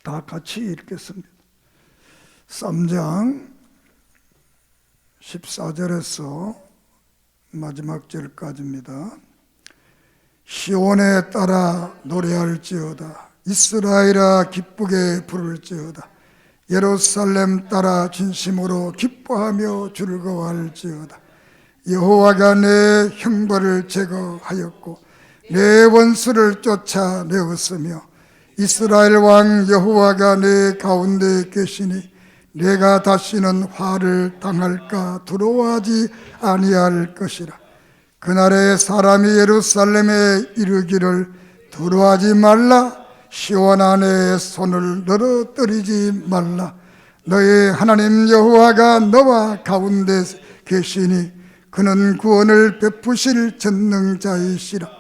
다 같이 읽겠습니다. 3장 14절에서 마지막 절까지입니다. 시온에 따라 노래할지어다. 이스라엘아 기쁘게 부를지어다. 예루살렘 따라 진심으로 기뻐하며 즐거워할지어다. 여호와가 내 형벌을 제거하였고 내 원수를 쫓아내었으며 이스라엘 왕 여호와가 내 가운데 계시니 내가 다시는 화를 당할까 두려워하지 아니할 것이라. 그날에 사람이 예루살렘에 이르기를 두려워하지 말라. 시온 안에 손을 늘어뜨리지 말라. 너의 하나님 여호와가 너와 가운데 계시니 그는 구원을 베푸실 전능자이시라.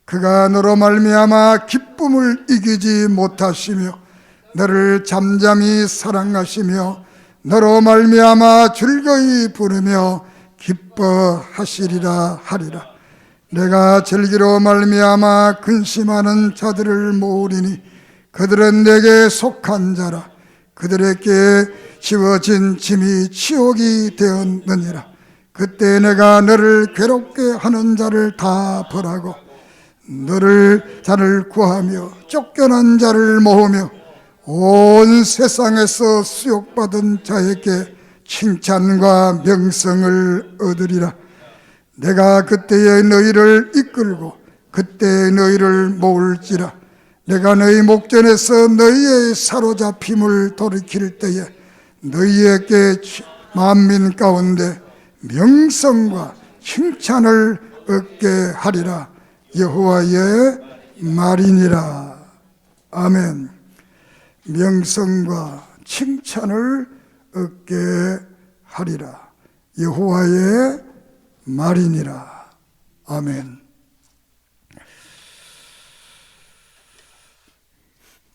그가 너로 말미암아 기쁨을 이기지 못하시며 너를 잠잠히 사랑하시며 너로 말미암아 즐거이 부르며 기뻐하시리라 하리라. 내가 절기로 말미암아 근심하는 자들을 모으리니 그들은 내게 속한 자라. 그들에게 지워진 짐이 치욕이 되었느니라. 그때 내가 너를 괴롭게 하는 자를 다 벌하고 너를 자를 구하며 쫓겨난 자를 모으며 온 세상에서 수욕받은 자에게 칭찬과 명성을 얻으리라. 내가 그때에 너희를 이끌고 그때 너희를 모을지라. 내가 너희 목전에서 너희의 사로잡힘을 돌이킬 때에 너희에게 만민 가운데 명성과 칭찬을 얻게 하리라. 여호와의 말이니라. 아멘. 명성과 칭찬을 얻게 하리라. 여호와의 말이니라. 아멘.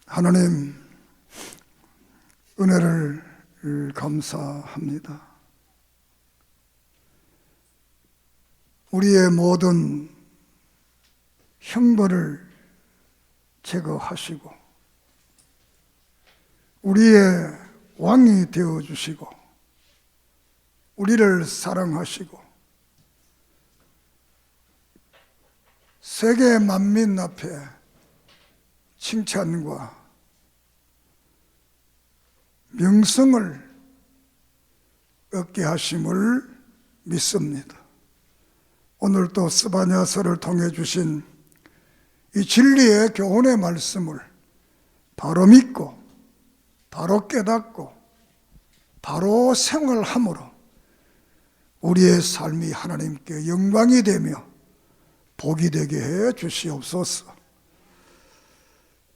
하나님 은혜를 감사합니다. 우리의 모든 형벌을 제거하시고 우리의 왕이 되어주시고 우리를 사랑하시고 세계 만민 앞에 칭찬과 명성을 얻게 하심을 믿습니다. 오늘 또 스바냐서를 통해 주신 이 진리의 교훈의 말씀을 바로 믿고 바로 깨닫고 바로 생활함으로 우리의 삶이 하나님께 영광이 되며 복이 되게 해 주시옵소서.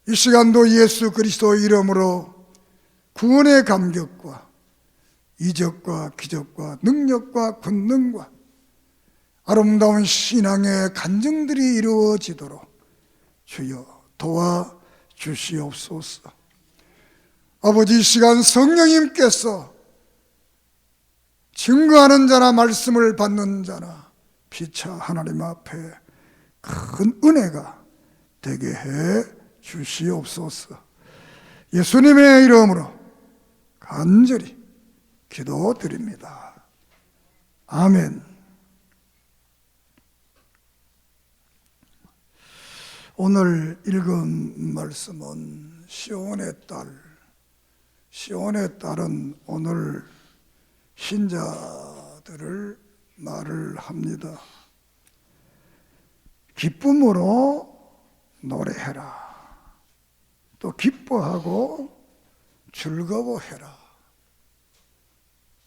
이 시간도 예수 그리스도의 이름으로 구원의 감격과 이적과 기적과 능력과 권능과 아름다운 신앙의 간증들이 이루어지도록 주여 도와주시옵소서. 아버지, 이 시간 성령님께서 증거하는 자나 말씀을 받는 자나 피차 하나님 앞에 큰 은혜가 되게 해 주시옵소서. 예수님의 이름으로 간절히 기도드립니다. 아멘. 오늘 읽은 말씀은 시온의 딸. 시온의 딸은 오늘 신자들을 말을 합니다. 기쁨으로 노래해라. 또 기뻐하고 즐거워해라.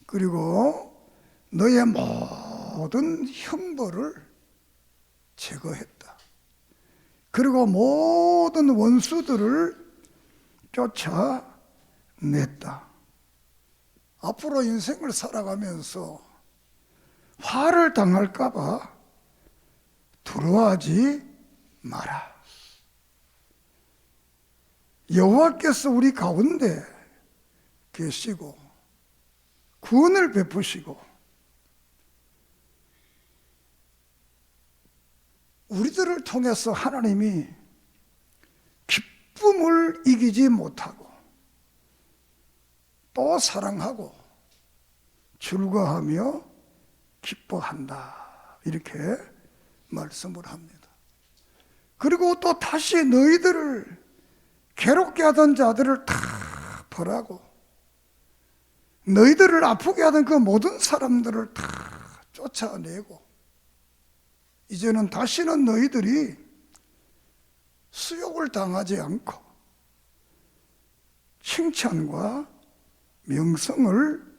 그리고 너의 모든 형벌을 제거했다. 그리고 모든 원수들을 쫓아냈다. 앞으로 인생을 살아가면서 화를 당할까 봐 두려워하지 마라. 여호와께서 우리 가운데 계시고 구원을 베푸시고 우리들을 통해서 하나님이 기쁨을 이기지 못하고 또 사랑하고 즐거워하며 기뻐한다. 이렇게 말씀을 합니다. 그리고 또 다시 너희들을 괴롭게 하던 자들을 다 벌하고 너희들을 아프게 하던 그 모든 사람들을 다 쫓아내고 이제는 다시는 너희들이 수욕을 당하지 않고 칭찬과 명성을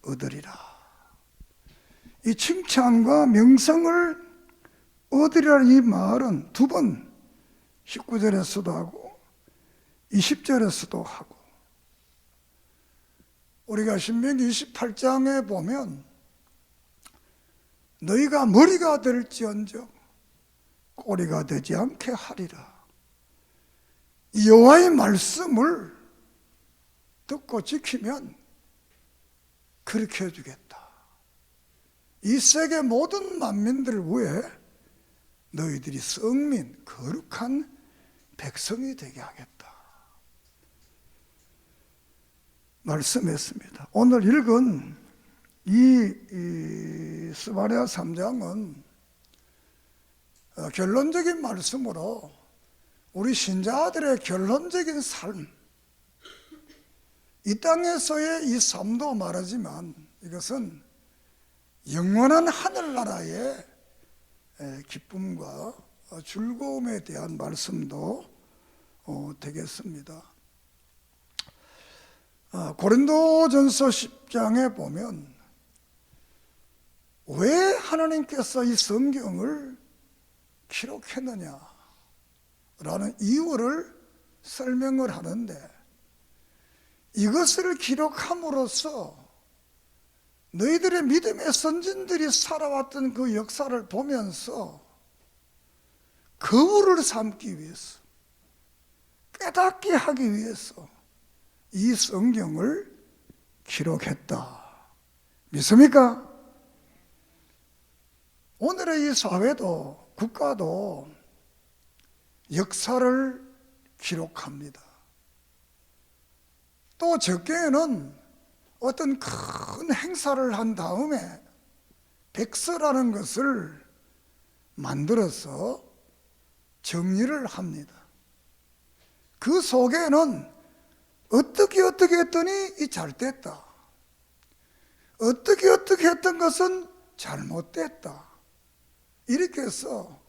얻으리라. 이 칭찬과 명성을 얻으리라는 이 말은 두 번 19절에서도 하고 20절에서도 하고 우리가 신명기 28장에 보면 너희가 머리가 될지언정 꼬리가 되지 않게 하리라. 여호와의 말씀을 듣고 지키면 그렇게 해주겠다. 이 세계 모든 만민들 위해 너희들이 성민, 거룩한 백성이 되게 하겠다. 말씀했습니다. 오늘 읽은 이 스바랴 3장은 결론적인 말씀으로 우리 신자들의 결론적인 삶, 이 땅에서의 이 삶도 말하지만 이것은 영원한 하늘나라의 기쁨과 즐거움에 대한 말씀도 되겠습니다. 고린도전서 10장에 보면 왜 하나님께서 이 성경을 기록했느냐 라는 이유를 설명을 하는데 이것을 기록함으로써 너희들의 믿음의 선진들이 살아왔던 그 역사를 보면서 거울을 삼기 위해서 깨닫게 하기 위해서 이 성경을 기록했다. 믿습니까? 오늘의 이 사회도 국가도 역사를 기록합니다. 또 적게는 어떤 큰 행사를 한 다음에 백서라는 것을 만들어서 정리를 합니다. 그 속에는 어떻게 했더니 이 잘됐다. 어떻게 했던 것은 잘못됐다. 이렇게 해서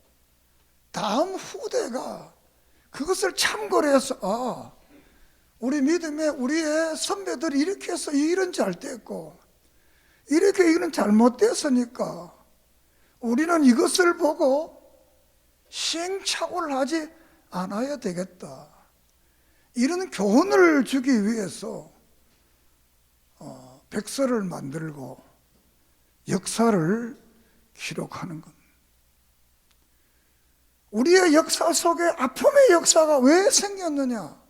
다음 후대가 그것을 참고를 해서 우리 믿음에 우리의 선배들이 이렇게 해서 이 일은 잘됐고 이렇게 일은 잘못됐으니까 우리는 이것을 보고 시행착오를 하지 않아야 되겠다. 이런 교훈을 주기 위해서 백서를 만들고 역사를 기록하는 겁니다. 우리의 역사 속에 아픔의 역사가 왜 생겼느냐?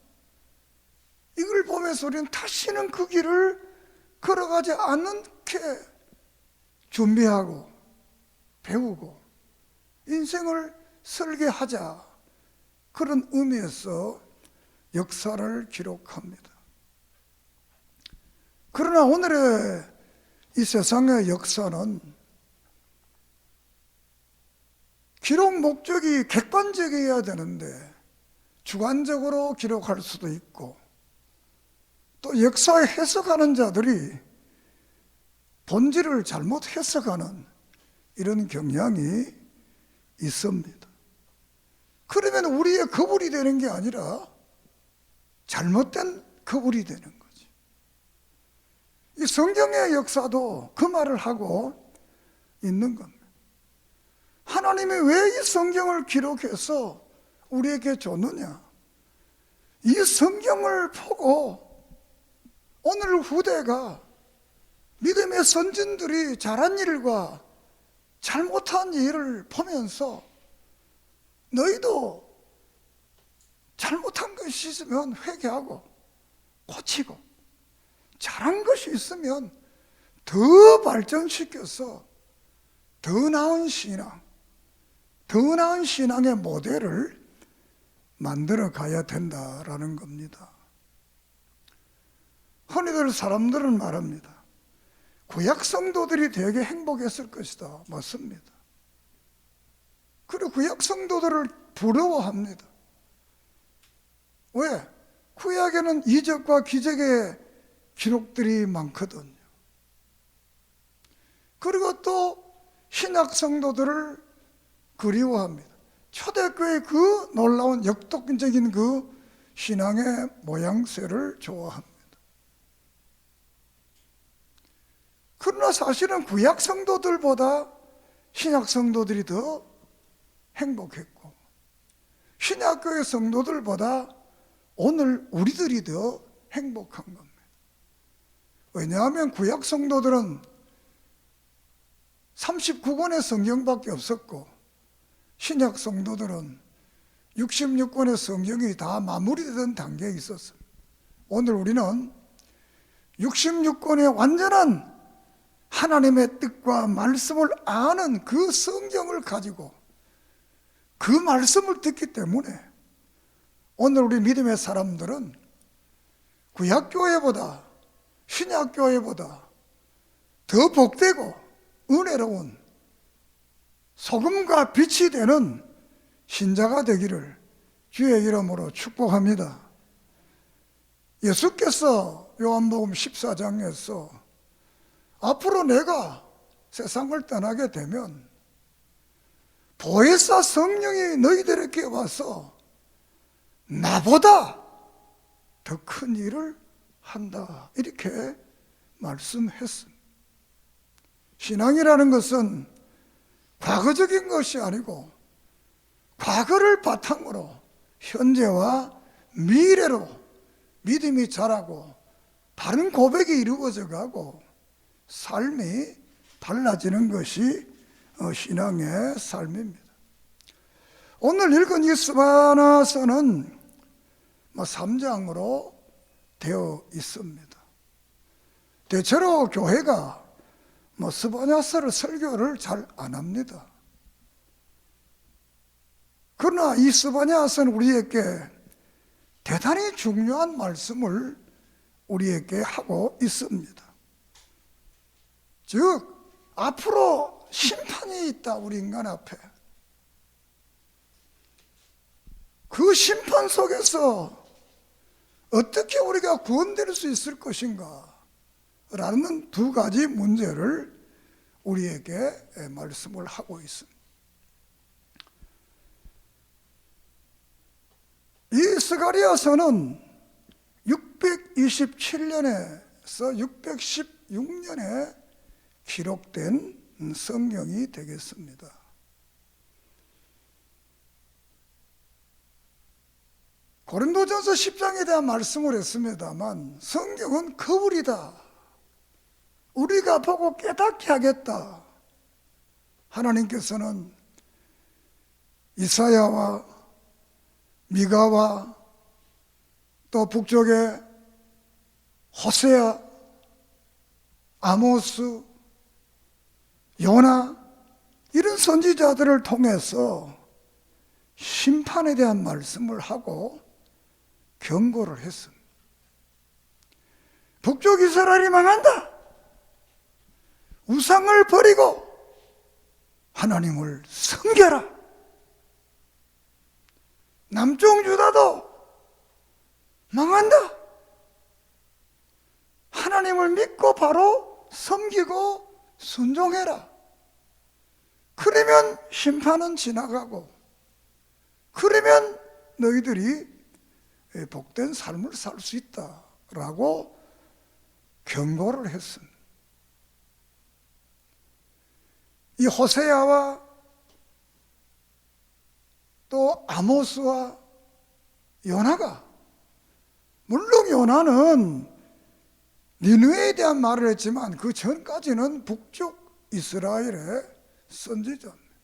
이걸 보면서 우리는 다시는 그 길을 걸어가지 않게 준비하고 배우고 인생을 설계하자. 그런 의미에서 역사를 기록합니다. 그러나 오늘의 이 세상의 역사는 기록 목적이 객관적이어야 되는데 주관적으로 기록할 수도 있고 또 역사에 해석하는 자들이 본질을 잘못 해석하는 이런 경향이 있습니다. 그러면 우리의 거울이 되는 게 아니라 잘못된 거울이 되는 거지. 이 성경의 역사도 그 말을 하고 있는 겁니다. 하나님이 왜 이 성경을 기록해서 우리에게 줬느냐? 이 성경을 보고 오늘 후대가 믿음의 선진들이 잘한 일과 잘못한 일을 보면서 너희도 잘못한 것이 있으면 회개하고 고치고 잘한 것이 있으면 더 발전시켜서 더 나은 신앙, 더 나은 신앙의 모델을 만들어 가야 된다라는 겁니다. 흔히들 사람들은 말합니다. 구약 성도들이 되게 행복했을 것이다. 맞습니다. 그리고 구약 성도들을 부러워합니다. 왜? 구약에는 이적과 기적의 기록들이 많거든요. 그리고 또 신약 성도들을 그리워합니다. 초대교회의 그 놀라운 역동적인 그 신앙의 모양새를 좋아합니다. 그러나 사실은 구약 성도들보다 신약 성도들이 더 행복했고, 신약교회 성도들보다 오늘 우리들이 더 행복한 겁니다. 왜냐하면 구약 성도들은 39권의 성경밖에 없었고, 신약 성도들은 66권의 성경이 다 마무리되던 단계에 있었습니다. 오늘 우리는 66권의 완전한 하나님의 뜻과 말씀을 아는 그 성경을 가지고 그 말씀을 듣기 때문에 오늘 우리 믿음의 사람들은 구약교회보다 신약교회보다 더 복되고 은혜로운 소금과 빛이 되는 신자가 되기를 주의 이름으로 축복합니다. 예수께서 요한복음 14장에서 앞으로 내가 세상을 떠나게 되면 보혜사 성령이 너희들에게 와서 나보다 더 큰 일을 한다, 이렇게 말씀했습니다. 신앙이라는 것은 과거적인 것이 아니고 과거를 바탕으로 현재와 미래로 믿음이 자라고 바른 고백이 이루어져 가고 삶이 달라지는 것이 신앙의 삶입니다. 오늘 읽은 이 스바냐서는 3장으로 되어 있습니다. 대체로 교회가 스바냐서를 설교를 잘 안 합니다. 그러나 이 스바냐서는 우리에게 대단히 중요한 말씀을 우리에게 하고 있습니다. 즉, 앞으로 심판이 있다, 우리 인간 앞에. 그 심판 속에서 어떻게 우리가 구원될 수 있을 것인가 라는 두 가지 문제를 우리에게 말씀을 하고 있습니다. 이 스가랴서는 627년에서 616년에 기록된 성경이 되겠습니다. 고린도전서 10장에 대한 말씀을 했습니다만 성경은 거울이다. 우리가 보고 깨닫게 하겠다. 하나님께서는 이사야와 미가와 또 북쪽의 호세아, 아모스, 요나 이런 선지자들을 통해서 심판에 대한 말씀을 하고 경고를 했습니다. 북쪽 이스라엘이 망한다. 우상을 버리고 하나님을 섬겨라. 남쪽 유다도 망한다. 하나님을 믿고 바로 섬기고 순종해라. 그러면 심판은 지나가고, 그러면 너희들이 복된 삶을 살 수 있다라고 경고를 했습니다. 이 호세아와 또 아모스와 요나가, 물론 요나는 니느웨에 대한 말을 했지만 그 전까지는 북쪽 이스라엘의 선지자입니다.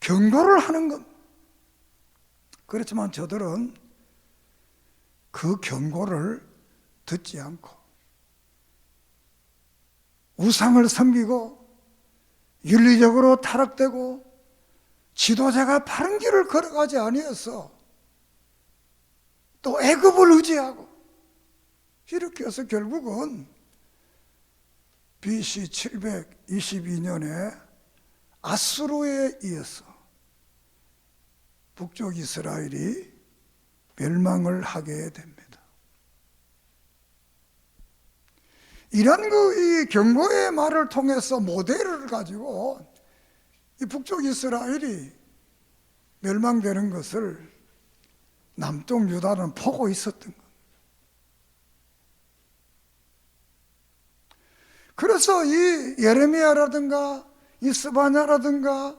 경고를 하는 것. 그렇지만 저들은 그 경고를 듣지 않고 우상을 섬기고 윤리적으로 타락되고 지도자가 바른 길을 걸어가지 아니해서 또 애굽을 의지하고 이렇게 해서 결국은 BC 722년에 아수르에 의해서 북쪽 이스라엘이 멸망을 하게 됩니다. 이런 이 경고의 말을 통해서 모델을 가지고 이 북쪽 이스라엘이 멸망되는 것을 남쪽 유다는 보고 있었던 겁니다. 그래서 이 예레미야라든가 이 스바냐라든가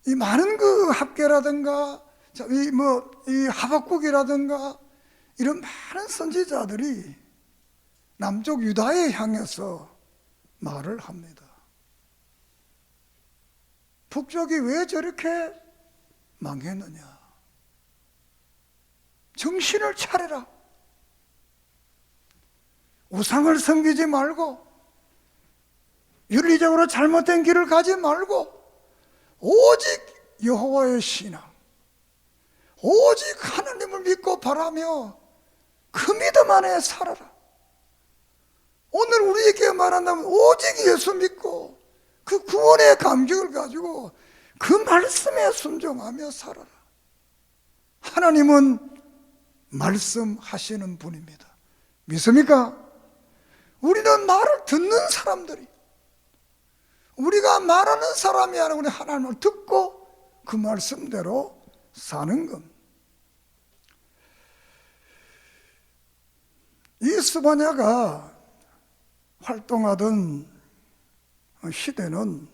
이 많은 그 학계라든가 이 하박국이라든가 이런 많은 선지자들이 남쪽 유다에 향해서 말을 합니다. 북쪽이 왜 저렇게 망했느냐? 정신을 차려라. 우상을 섬기지 말고 윤리적으로 잘못된 길을 가지 말고 오직 여호와의 신앙, 오직 하나님을 믿고 바라며 그 믿음 안에 살아라. 오늘 우리에게 말한다면 오직 예수 믿고 그 구원의 감격을 가지고 그 말씀에 순종하며 살아라. 하나님은 말씀하시는 분입니다. 믿습니까? 우리는 말을 듣는 사람들이, 우리가 말하는 사람이 아니라 우리 하나님을 듣고 그 말씀대로 사는 겁니다. 이 스바냐가 활동하던 시대는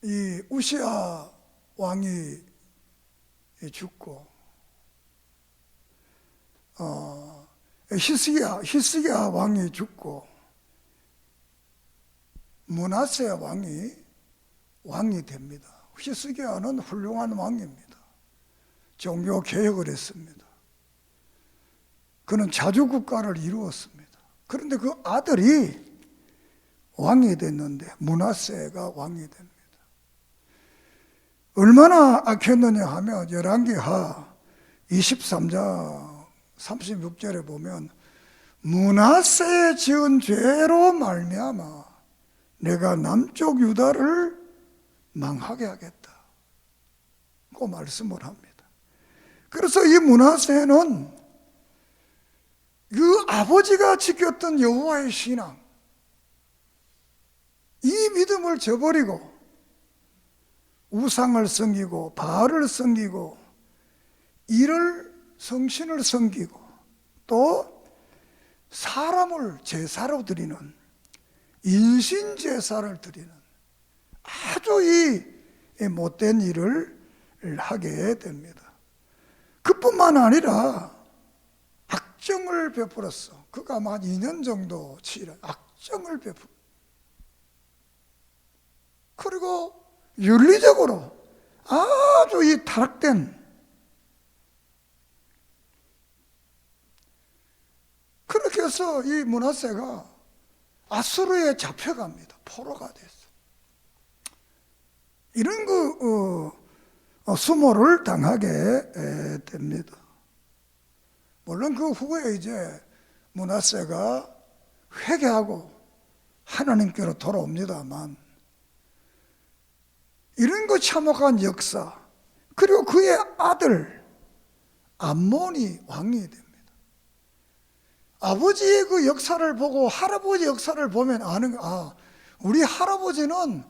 이 우시야 왕이 죽고 히스기야 왕이 죽고 므낫세 왕이 됩니다. 히스기야는 훌륭한 왕입니다. 종교 개혁을 했습니다. 그는 자주국가를 이루었습니다. 그런데 그 아들이 왕이 됐는데 므낫세가 왕이 됩니다. 얼마나 악했느냐 하면 열왕기하 23장 36절에 보면 므낫세에 지은 죄로 말미암아 내가 남쪽 유다를 망하게 하겠다 그 말씀을 합니다. 그래서 이 므낫세는 그 아버지가 지켰던 여호와의 신앙, 이 믿음을 저버리고 우상을 섬기고 바알을 섬기고 이를 성신을 섬기고 또 사람을 제사로 드리는 인신 제사를 드리는 아주 이 못된 일을 하게 됩니다. 그뿐만 아니라 악정을 베풀었어. 그가 아마 한 2년 정도 악정을 베풀. 그리고 윤리적으로 아주 이 타락된, 그렇게 해서 이 므낫세가 아수르에 잡혀갑니다. 포로가 됐어. 이런 수모를 당하게 됩니다. 물론 그 후에 이제 므낫세가 회개하고 하나님께로 돌아옵니다만 이런 거 참혹한 역사, 그리고 그의 아들 암몬이 왕이 됩니다. 아버지의 그 역사를 보고 할아버지 역사를 보면 아는 거, 우리 할아버지는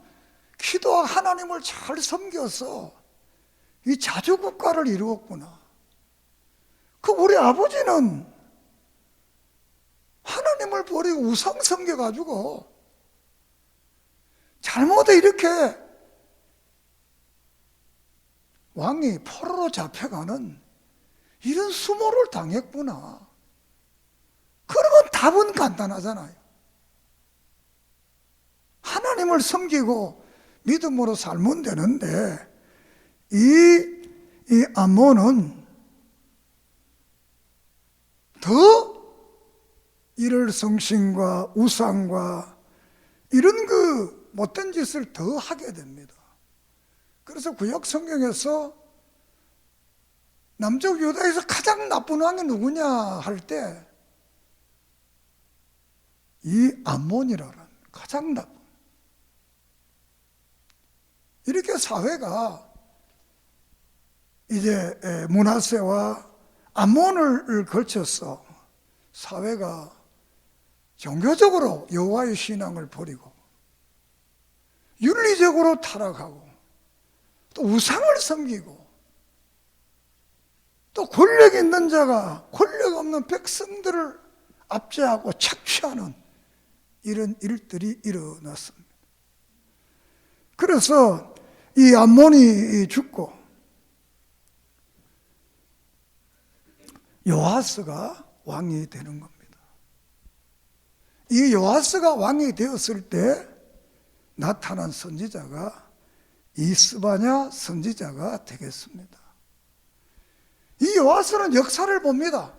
기도와 하나님을 잘 섬겨서 이 자주국가를 이루었구나. 그 우리 아버지는 하나님을 버리고 우상 섬겨가지고 잘못해 이렇게 왕이 포로로 잡혀가는 이런 수모를 당했구나. 그러면 답은 간단하잖아요. 하나님을 섬기고 믿음으로 살면 되는데 이 암몬은 더 이를 성신과 우상과 이런 그 못된 짓을 더 하게 됩니다. 그래서 구약 성경에서 남쪽 유다에서 가장 나쁜 왕이 누구냐 할 때 이 암몬이라는 가장 나쁜, 이렇게 사회가 이제 므낫세와 암몬을 걸쳐서 사회가 종교적으로 여호와의 신앙을 버리고 윤리적으로 타락하고 또 우상을 섬기고 또 권력 있는 자가 권력 없는 백성들을 압제하고 착취하는 이런 일들이 일어났습니다. 그래서 이 암몬이 죽고 요아스가 왕이 되는 겁니다. 이 요아스가 왕이 되었을 때 나타난 선지자가 이 스바냐 선지자가 되겠습니다. 이 요아스는 역사를 봅니다.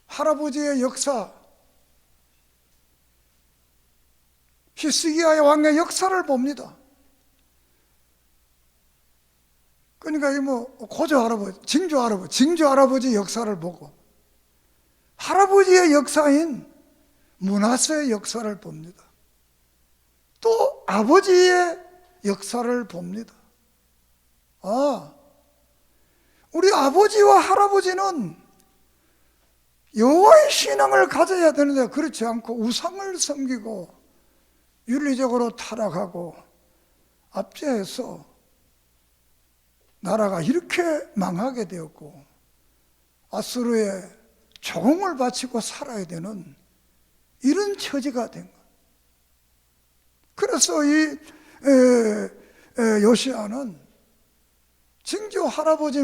할아버지의 역사, 히스기야의 왕의 역사를 봅니다. 그러니까 이 고조 할아버지, 징조 할아버지 역사를 보고 할아버지의 역사인 므낫세의 역사를 봅니다. 또 아버지의 역사를 봅니다. 우리 아버지와 할아버지는 여호와의 신앙을 가져야 되는데 그렇지 않고 우상을 섬기고 윤리적으로 타락하고 압제해서 나라가 이렇게 망하게 되었고 아수르의 조공을 바치고 살아야 되는 이런 처지가 된 거예요. 그래서 이 요시야는 징조 할아버지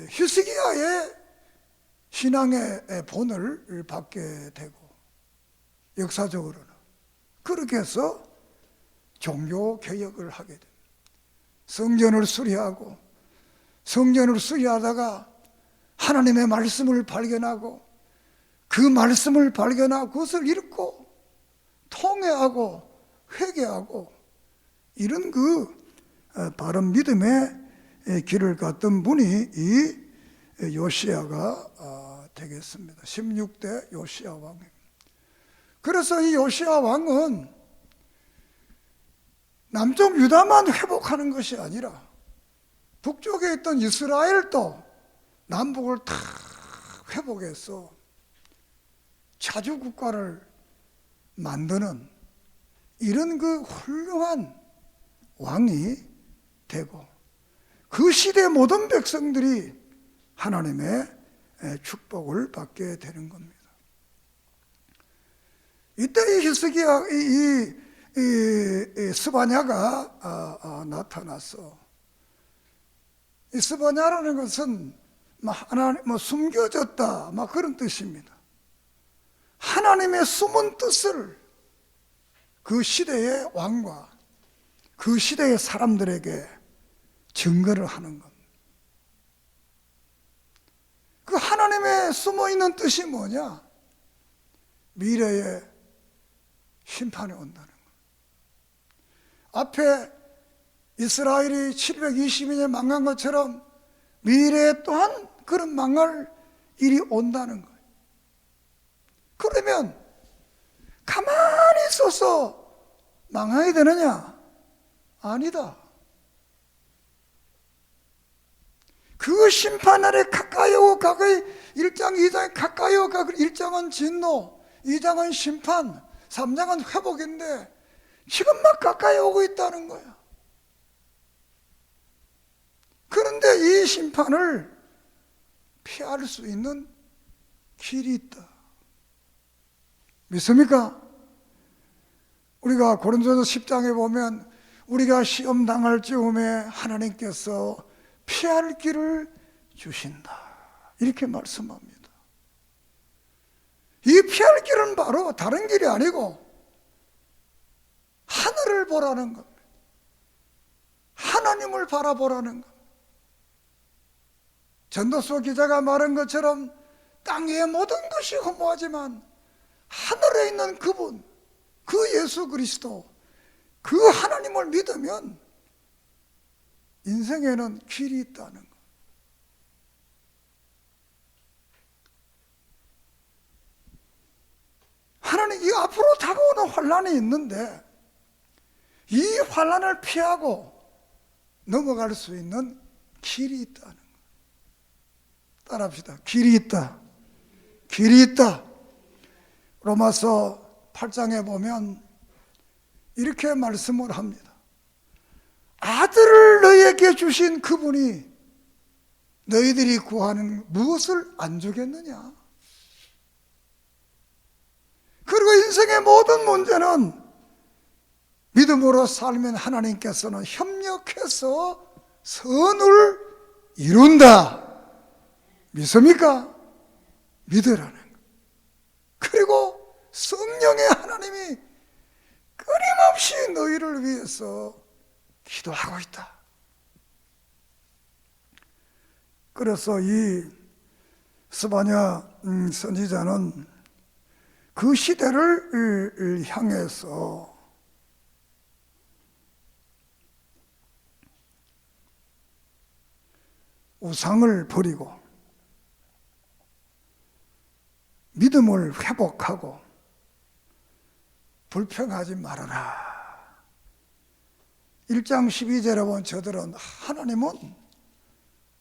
히스기야의 신앙의 본을 받게 되고 역사적으로는 그렇게 해서 종교 개혁을 하게 됩니다. 성전을 수리하고 성전을 수리하다가 하나님의 말씀을 발견하고 그 말씀을 발견하고 그것을 읽고 통회하고 회개하고 이런 바른 믿음의 길을 갔던 분이 이 요시야가 되겠습니다. 16대 요시야 왕입니다. 그래서 이 요시야 왕은 남쪽 유다만 회복하는 것이 아니라 북쪽에 있던 이스라엘도 남북을 다 회복해서 자주 국가를 만드는 이런 훌륭한 왕이 되고 그 시대 모든 백성들이 하나님의 축복을 받게 되는 겁니다. 이때 이 히스기야 이 스바냐가 나타났어. 이 스바냐라는 것은 하나님 숨겨졌다 그런 뜻입니다. 하나님의 숨은 뜻을 그 시대의 왕과 그 시대의 사람들에게 증거를 하는 겁니다. 그 하나님의 숨어있는 뜻이 뭐냐? 미래에 심판이 온다는 것. 앞에 이스라엘이 720년 망한 것처럼 미래에 또한 그런 망할 일이 온다는 거예요. 그러면 가만히 있어서 망하게 되느냐? 아니다. 그 심판날에 가까이 오고 가까이 1장 2장에 가까이 오고 1장은 진노, 2장은 심판, 3장은 회복인데 지금 막 가까이 오고 있다는 거야. 그런데 이 심판을 피할 수 있는 길이 있다. 믿습니까? 우리가 고린도서 10장에 보면 우리가 시험 당할 즈음에 하나님께서 피할 길을 주신다 이렇게 말씀합니다. 이 피할 길은 바로 다른 길이 아니고 하늘을 보라는 겁니다. 하나님을 바라보라는 겁니다. 전도서 기자가 말한 것처럼 땅 위의 모든 것이 허무하지만 하늘에 있는 그분, 그 예수 그리스도, 그 하나님을 믿으면 인생에는 길이 있다는 것. 하나님, 이 앞으로 다가오는 환난이 있는데 이 환난을 피하고 넘어갈 수 있는 길이 있다는 것. 따라합시다. 길이 있다. 길이 있다. 로마서 8장에 보면 이렇게 말씀을 합니다. 아들을 너희에게 주신 그분이 너희들이 구하는 무엇을 안 주겠느냐? 그리고 인생의 모든 문제는 믿음으로 살면 하나님께서는 협력해서 선을 이룬다. 믿습니까? 믿으라는 것. 그리고 성령의 하나님이 끊임없이 너희를 위해서 기도하고 있다. 그래서 이 스바냐 선지자는 그 시대를 향해서 우상을 버리고 믿음을 회복하고 불평하지 말아라. 1장 12절에 보면 저들은 하나님은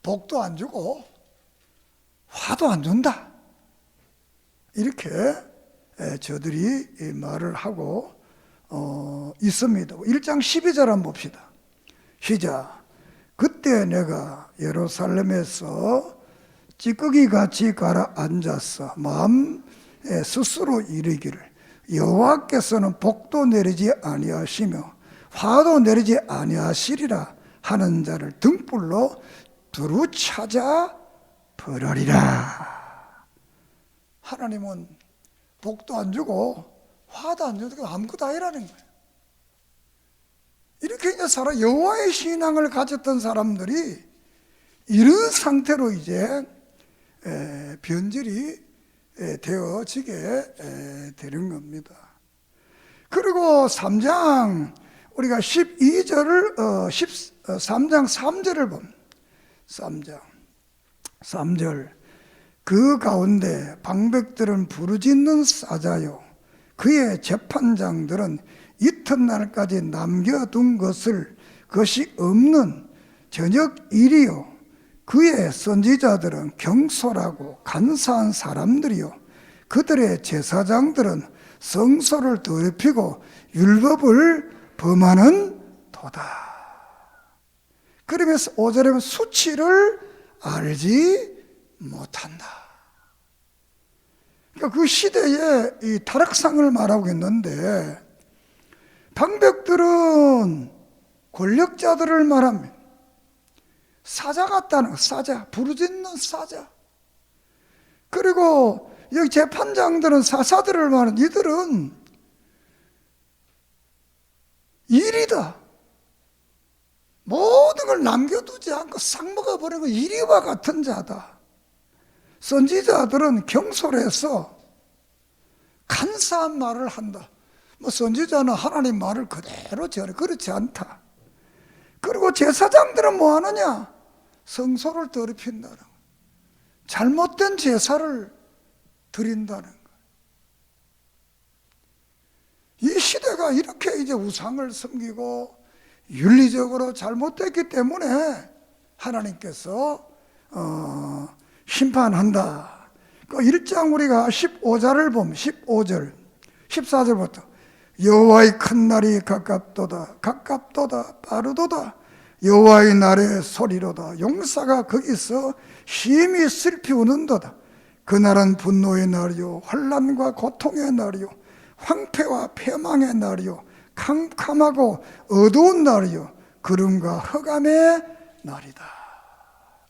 복도 안 주고 화도 안 준다. 이렇게 저들이 말을 하고 있습니다. 1장 12절 한번 봅시다. 시작. 그때 내가 예루살렘에서 찌꺼기 같이 가라앉아서 마음에 스스로 이르기를 여호와께서는 복도 내리지 아니하시며 화도 내리지 아니하시리라 하는 자를 등불로 두루 찾아 버리리라. 하나님은 복도 안 주고 화도 안 주고 아무것도 아니라는 거예요. 이렇게 이제 여호와의 신앙을 가졌던 사람들이 이런 상태로 이제 변질이 되어지게 되는 겁니다. 그리고 3장 우리가 12절을 3장 3절을 보면 3장 3절 그 가운데 방백들은 부르짖는 사자요 그의 재판장들은 이튿날까지 남겨둔 것이 없는 저녁 일이요 그의 선지자들은 경솔하고 간사한 사람들이요 그들의 제사장들은 성소를 더럽히고 율법을 범하는 도다. 그러면서 5절에 보면 수치를 알지 못한다. 그러니까 그 시대의 이 타락상을 말하고 있는데 방백들은 권력자들을 말합니다. 사자 같다는 사자, 부르짖는 사자. 그리고 여기 재판장들은 사사들을 말하는 이들은 일이다. 모든 걸 남겨두지 않고 싹 먹어버리고 이리와 같은 자다. 선지자들은 경솔해서 간사한 말을 한다. 선지자는 하나님 말을 그대로 전해. 그렇지 않다. 그리고 제사장들은 뭐 하느냐? 성소를 더럽힌다는 거예요. 잘못된 제사를 드린다는 거예요. 이 시대가 이렇게 이제 우상을 섬기고 윤리적으로 잘못됐기 때문에 하나님께서 심판한다. 그 1장 우리가 15절을 보면 15절, 14절부터 여호와의 큰 날이 가깝도다 빠르도다 여호와의 날의 소리로다 용사가 거기서 심히 슬피 우는도다. 그날은 분노의 날이요 환난과 고통의 날이요 황폐와 패망의 날이요 캄캄하고 어두운 날이요 구름과 흑암의 날이다.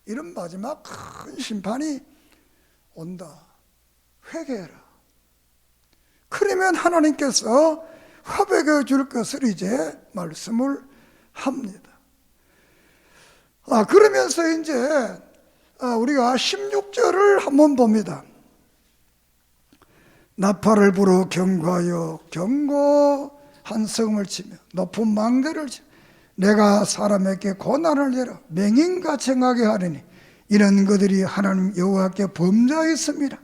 이런 마지막 큰 심판이 온다. 회개해라. 그러면 하나님께서 화백해 줄 것을 이제 말씀을 합니다. 그러면서 이제 우리가 16절을 한번 봅니다. 나팔을 불어 경고하여 경고한 성을 치며 높은 망대를 치며 내가 사람에게 고난을 내려 맹인같이 행하게 하리니 이런 그들이 하나님 여호와께 범죄하였습니다.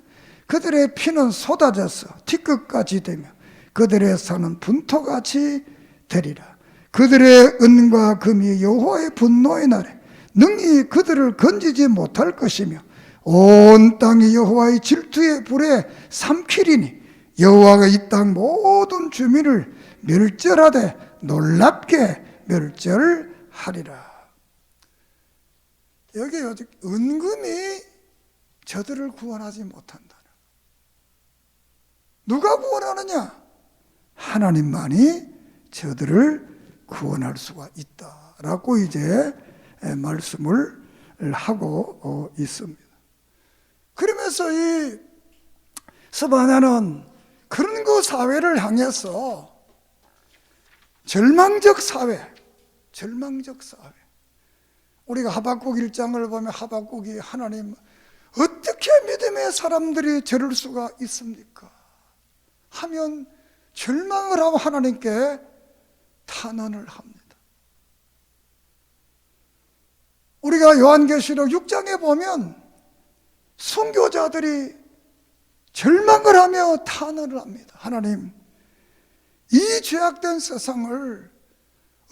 그들의 피는 쏟아져서 티끌같이 되며 그들의 산은 분토같이 되리라. 그들의 은과 금이 여호와의 분노의 날에 능히 그들을 건지지 못할 것이며 온 땅이 여호와의 질투의 불에 삼키리니 여호와가 이 땅 모든 주민을 멸절하되 놀랍게 멸절하리라. 여기 은금이 저들을 구원하지 못한다. 누가 구원하느냐? 하나님만이 저들을 구원할 수가 있다라고 이제 말씀을 하고 있습니다. 그러면서 이 스바냐는 그런 그 사회를 향해서 절망적 사회, 우리가 하박국 1장을 보면 하박국이 하나님 어떻게 믿음의 사람들이 저럴 수가 있습니까? 하면 절망을 하고 하나님께 탄원을 합니다. 우리가 요한계시록 6장에 보면 순교자들이 절망을 하며 탄원을 합니다. 하나님, 이 죄악된 세상을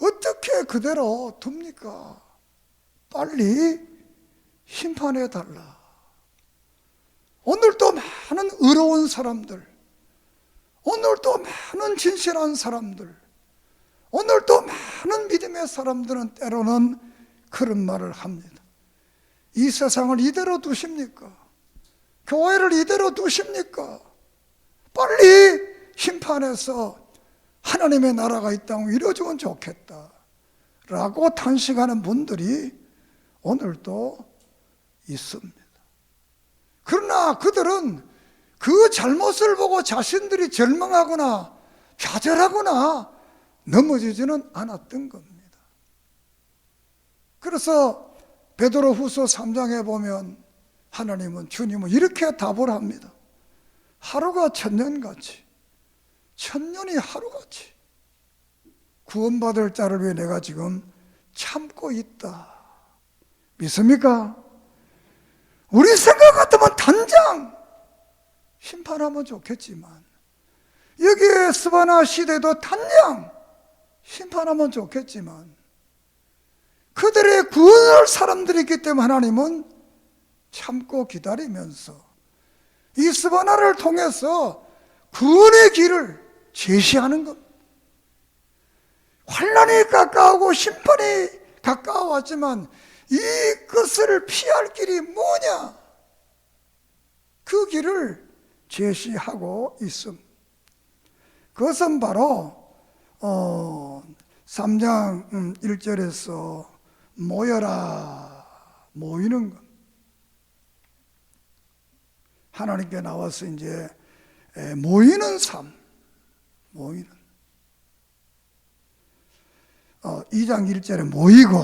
어떻게 그대로 둡니까? 빨리 심판해 달라. 오늘도 많은 의로운 사람들, 오늘도 많은 진실한 사람들, 오늘도 많은 믿음의 사람들은 때로는 그런 말을 합니다. 이 세상을 이대로 두십니까? 교회를 이대로 두십니까? 빨리 심판해서 하나님의 나라가 이 땅을 이루어지면 좋겠다 라고 탄식하는 분들이 오늘도 있습니다. 그러나 그들은 그 잘못을 보고 자신들이 절망하거나 좌절하거나 넘어지지는 않았던 겁니다. 그래서 베드로후서 3장에 보면 하나님은, 주님은 이렇게 답을 합니다. 하루가 천년같이, 천년이 하루같이 구원받을 자를 위해 내가 지금 참고 있다. 믿습니까? 우리 생각 같으면 당장 심판하면 좋겠지만, 여기에 스바나 시대도 당장 심판하면 좋겠지만, 그들의 구원할 사람들이 있기 때문에 하나님은 참고 기다리면서 이 스바나를 통해서 구원의 길을 제시하는 겁니다. 환난이 가까우고 심판이 가까워왔지만 이것을 피할 길이 뭐냐? 그 길을 제시하고 있습니다. 그것은 바로 3장 1절에서 모여라, 모이는 것. 하나님께 나와서 이제 모이는 삶, 모이는. 2장 1절에 모이고,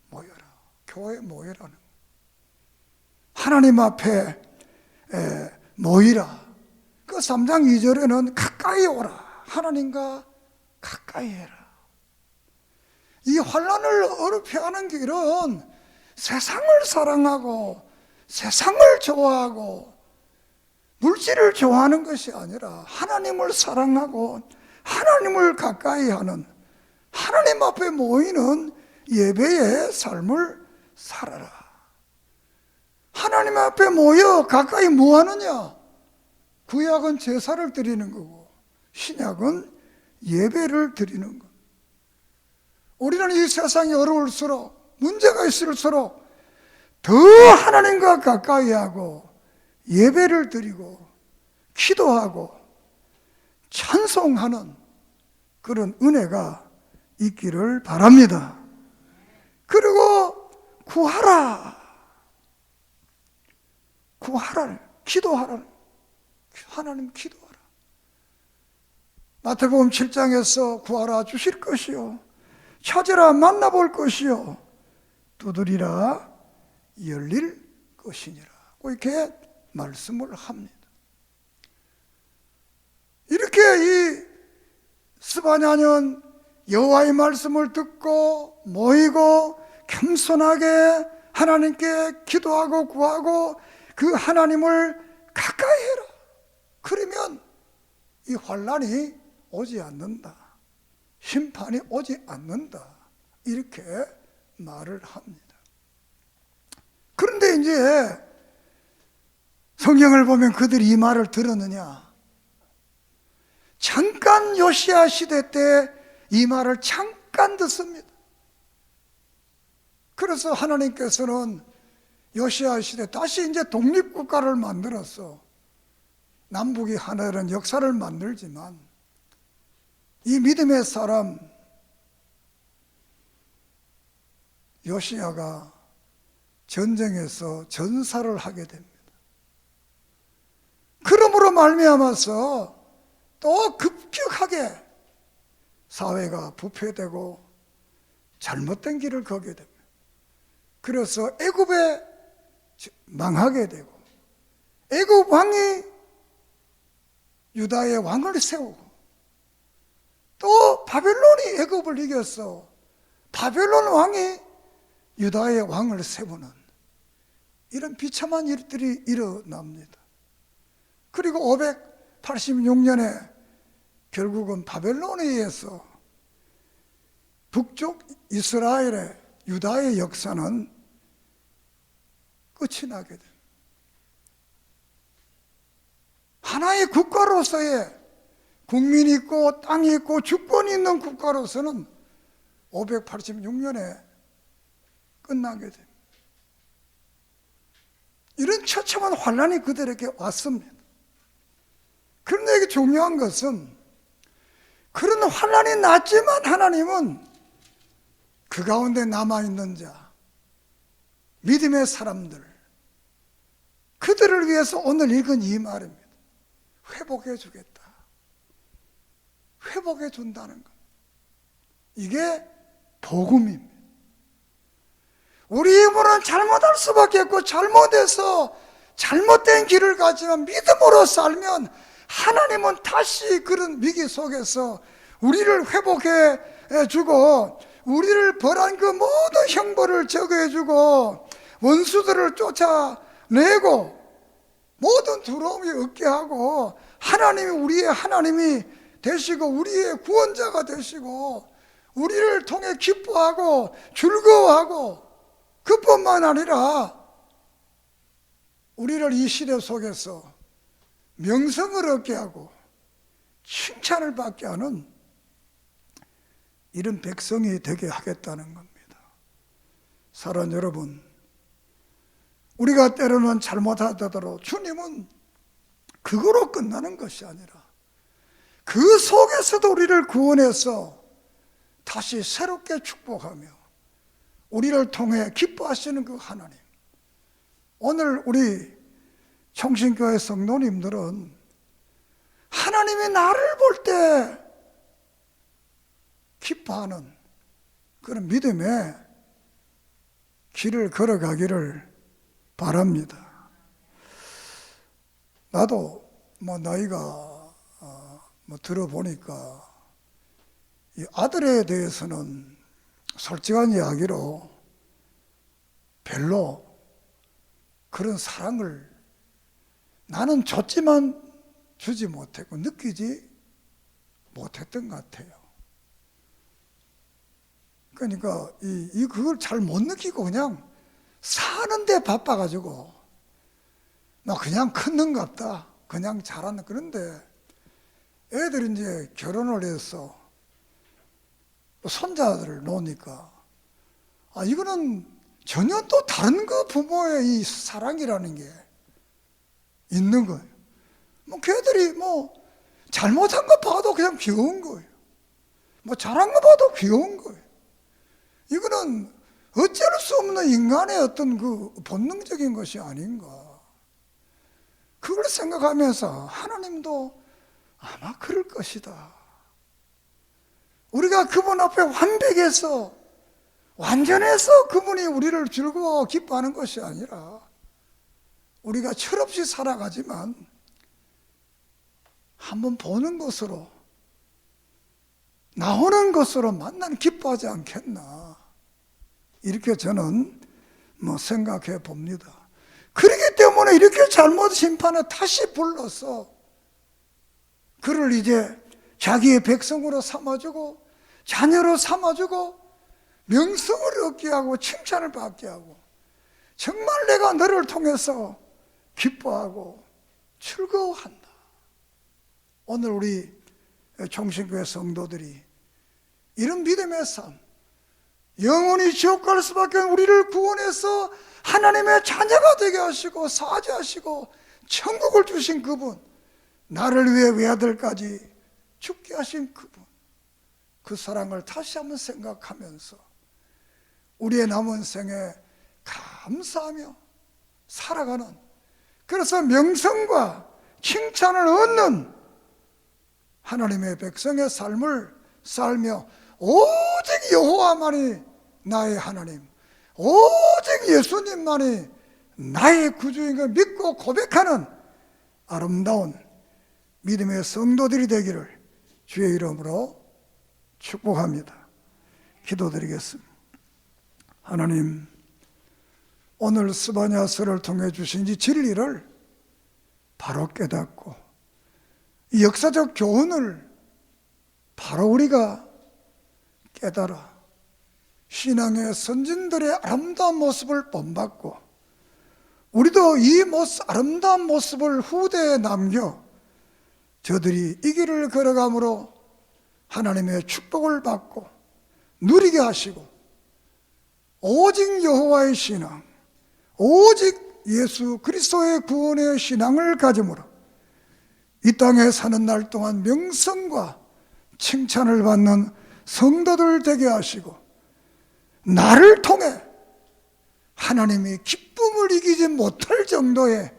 모여라, 교회에 모여라는. 하나님 앞에 모이라. 그 3장 2절에는 가까이 오라, 하나님과 가까이 해라. 이 환난을 어렵게 하는 길은 세상을 사랑하고 세상을 좋아하고 물질을 좋아하는 것이 아니라 하나님을 사랑하고 하나님을 가까이 하는, 하나님 앞에 모이는 예배의 삶을 살아라. 하나님 앞에 모여 가까이 뭐 하느냐? 구약은 제사를 드리는 거고 신약은 예배를 드리는 것. 우리는 이 세상이 어려울수록, 문제가 있을수록 더 하나님과 가까이 하고 예배를 드리고 기도하고 찬송하는 그런 은혜가 있기를 바랍니다. 그리고 구하라, 기도하라. 하나님 기도하라. 마태복음 7장에서 구하라 주실 것이요, 찾으라 만나볼 것이요, 두드리라 열릴 것이니라. 이렇게 말씀을 합니다. 이렇게 이 스바냐는 여호와의 말씀을 듣고 모이고 겸손하게 하나님께 기도하고 구하고 그 하나님을 가까이 해라. 그러면 이 환난이 오지 않는다. 심판이 오지 않는다. 이렇게 말을 합니다. 그런데 이제 성경을 보면 그들이 이 말을 들었느냐? 잠깐 요시야 시대 때 이 말을 잠깐 듣습니다. 그래서 하나님께서는 요시야 시대 다시 이제 독립국가를 만들어서 남북이 하나라는 역사를 만들지만 이 믿음의 사람 요시야가 전쟁에서 전사를 하게 됩니다. 그러므로 말미암아서 또 급격하게 사회가 부패되고 잘못된 길을 걷게 됩니다. 그래서 애굽에 망하게 되고 애굽 왕이 유다의 왕을 세우고 또 바벨론이 애굽을 이겨서 바벨론 왕이 유다의 왕을 세우는 이런 비참한 일들이 일어납니다. 그리고 586년에 결국은 바벨론에 의해서 북쪽 이스라엘의 유다의 역사는 끝이 나게 됩니다. 하나의 국가로서의 국민이 있고 땅이 있고 주권이 있는 국가로서는 586년에 끝나게 됩니다. 이런 처참한 환난이 그들에게 왔습니다. 그런데 이게 중요한 것은 그런 환난이 났지만 하나님은 그 가운데 남아있는 자, 믿음의 사람들, 그들을 위해서 오늘 읽은 이 말입니다. 회복해 주겠다. 회복해 준다는 것. 이게 복음입니다. 우리 힘으로는 잘못할 수밖에 없고 잘못해서 잘못된 길을 가지만 믿음으로 살면 하나님은 다시 그런 위기 속에서 우리를 회복해 주고 우리를 벌한 그 모든 형벌을 제거해 주고 원수들을 쫓아내고 모든 두려움이 없게 하고 하나님이 우리의 하나님이 되시고 우리의 구원자가 되시고 우리를 통해 기뻐하고 즐거워하고 그뿐만 아니라 우리를 이 시대 속에서 명성을 얻게 하고 칭찬을 받게 하는 이런 백성이 되게 하겠다는 겁니다. 사랑하는 여러분, 우리가 때로는 잘못하더라도 주님은 그거로 끝나는 것이 아니라 그 속에서도 우리를 구원해서 다시 새롭게 축복하며 우리를 통해 기뻐하시는 그 하나님, 오늘 우리 청신교회 성도님들은 하나님이 나를 볼 때 기뻐하는 그런 믿음의 길을 걸어가기를 바랍니다. 나도 나이가 들어보니까 이 아들에 대해서는 솔직한 이야기로 별로 그런 사랑을 나는 줬지만 주지 못했고 느끼지 못했던 것 같아요. 그러니까 그걸 잘 못 느끼고 그냥 사는데 바빠가지고 나 그냥 컸는갑다, 그냥 자랐는. 그런데 애들이 이제 결혼을 해서 손자들을 놓으니까 이거는 전혀 또 다른 그 부모의 이 사랑이라는 게 있는 거예요. 걔들이 잘못한 거 봐도 그냥 귀여운 거예요. 잘한 거 봐도 귀여운 거예요. 이거는 어쩔 수 없는 인간의 어떤 그 본능적인 것이 아닌가. 그걸 생각하면서 하나님도 아마 그럴 것이다. 우리가 그분 앞에 완벽해서 완전해서 그분이 우리를 즐거워 기뻐하는 것이 아니라 우리가 철없이 살아가지만 한번 보는 것으로 나오는 것으로만 난 기뻐하지 않겠나, 이렇게 저는 생각해 봅니다. 그렇기 때문에 이렇게 잘못 심판에 다시 불러서 그를 이제 자기의 백성으로 삼아주고 자녀로 삼아주고 명성을 얻게 하고 칭찬을 받게 하고, 정말 내가 너를 통해서 기뻐하고 즐거워한다. 오늘 우리 총신교회 성도들이 이런 믿음의 삶, 영원히 지옥 갈 수밖에 없는 우리를 구원해서 하나님의 자녀가 되게 하시고 사죄하시고 천국을 주신 그분, 나를 위해 외아들까지 죽게 하신 그분, 그 사랑을 다시 한번 생각하면서 우리의 남은 생에 감사하며 살아가는, 그래서 명성과 칭찬을 얻는 하나님의 백성의 삶을 살며 오직 여호와만이 나의 하나님, 오직 예수님만이 나의 구주인 걸 믿고 고백하는 아름다운 믿음의 성도들이 되기를 주의 이름으로 축복합니다. 기도드리겠습니다. 하나님, 오늘 스바냐서를 통해 주신 이 진리를 바로 깨닫고 이 역사적 교훈을 바로 우리가 깨달아 신앙의 선진들의 아름다운 모습을 본받고 우리도 이 아름다운 모습을 후대에 남겨 저들이 이 길을 걸어감으로 하나님의 축복을 받고 누리게 하시고, 오직 여호와의 신앙, 오직 예수 그리스도의 구원의 신앙을 가짐으로 이 땅에 사는 날 동안 명성과 칭찬을 받는 성도들 되게 하시고, 나를 통해 하나님이 기쁨을 이기지 못할 정도의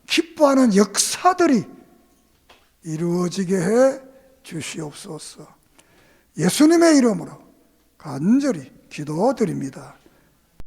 기뻐하는 역사들이 이루어지게 해 주시옵소서. 예수님의 이름으로 간절히 기도드립니다.